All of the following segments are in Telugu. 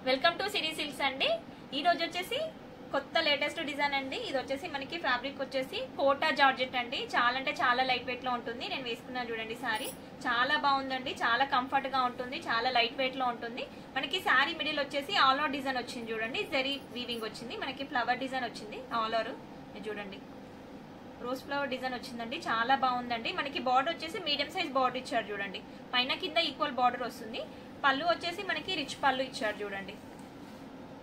వెల్కమ్ టు సిరీ సిల్క్స్ అండి. ఈ రోజు వచ్చేసి కొత్త లేటెస్ట్ డిజైన్ అండి. ఇది వచ్చేసి మనకి ఫ్యాబ్రిక్ వచ్చేసి కోటా జార్జెట్ అండి. చాలా అంటే చాలా లైట్ వెయిట్ లో ఉంటుంది. నేను వేసుకున్నాను చూడండి సారీ, చాలా బాగుందండి. చాలా కంఫర్ట్ గా ఉంటుంది, చాలా లైట్ వెయిట్ లో ఉంటుంది. మనకి సారీ మిడిల్ వచ్చేసి ఆల్ ఓవర్ డిజైన్ వచ్చింది చూడండి. జరీ వీవింగ్ వచ్చింది, మనకి ఫ్లవర్ డిజైన్ వచ్చింది. ఆల్ ఓవర్ చూడండి, రోజ్ ఫ్లవర్ డిజైన్ వచ్చిందండి. చాలా బాగుందండి. మనకి బార్డర్ వచ్చేసి మీడియం సైజ్ బార్డర్ ఇచ్చారు చూడండి. పైన కింద ఈక్వల్ బార్డర్ వస్తుంది. పళ్ళు వచ్చేసి మనకి రిచ్ పళ్ళు ఇచ్చాడు చూడండి.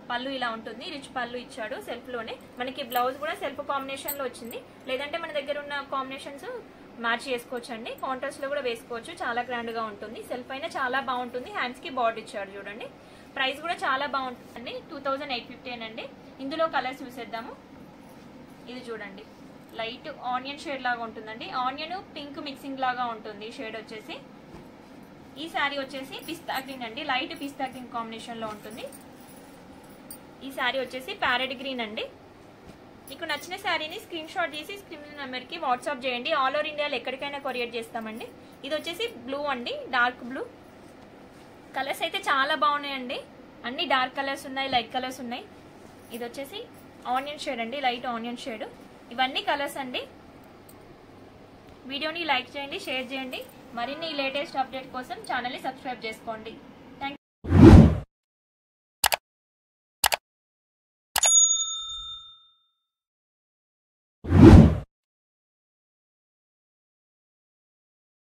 పళ్ళు ఇలా ఉంటుంది, రిచ్ పళ్ళు ఇచ్చాడు. సెల్ఫ్ లోనే మనకి బ్లౌజ్ కూడా సెల్ఫ్ కాంబినేషన్ లో వచ్చింది. లేదంటే మన దగ్గర ఉన్న కాంబినేషన్స్ మ్యాచ్ చేసుకోవచ్చు అండి. కాంట్రాస్ట్ లో కూడా వేసుకోవచ్చు. చాలా గ్రాండ్ గా ఉంటుంది. సెల్ఫ్ అయినా చాలా బాగుంటుంది. హ్యాండ్స్ కి బార్డర్ ఇచ్చాడు చూడండి. ప్రైస్ కూడా చాలా బాగుంటుందండి. 2850 అండి. ఇందులో కలర్స్ చూసేద్దాము. ఇది చూడండి, లైట్ ఆనియన్ షేడ్ లాగా ఉంటుందండి. ఆనియన్ పింక్ మిక్సింగ్ లాగా ఉంటుంది షేడ్ వచ్చేసి. ఈ శారీ వచ్చేసి పిస్తా గ్రీన్ అండి, లైట్ పిస్తా గ్రీన్ కాంబినేషన్ లో ఉంటుంది. ఈ శారీ వచ్చేసి ప్యారెట్ గ్రీన్ అండి. మీకు నచ్చిన శారీని స్క్రీన్ షాట్ తీసి స్క్రీన్ నెంబర్ కి వాట్సాప్ చేయండి. ఆల్ ఓవర్ ఇండియాలో ఎక్కడికైనా కొరియర్ చేస్తామండి. ఇది వచ్చేసి బ్లూ అండి, డార్క్ బ్లూ. కలర్స్ అయితే చాలా బాగున్నాయండి. అన్ని డార్క్ కలర్స్ ఉన్నాయి, లైట్ కలర్స్ ఉన్నాయి. ఇది వచ్చేసి ఆనియన్ షేడ్ అండి, లైట్ ఆనియన్ షేడ్. ఇవన్నీ కలర్స్ అండి. వీడియోని లైక్ చేయండి, షేర్ చేయండి. మరిన్ని లేటెస్ట్ అప్డేట్ కోసం ఛానల్ని సబ్స్క్రైబ్ చేసుకోండి.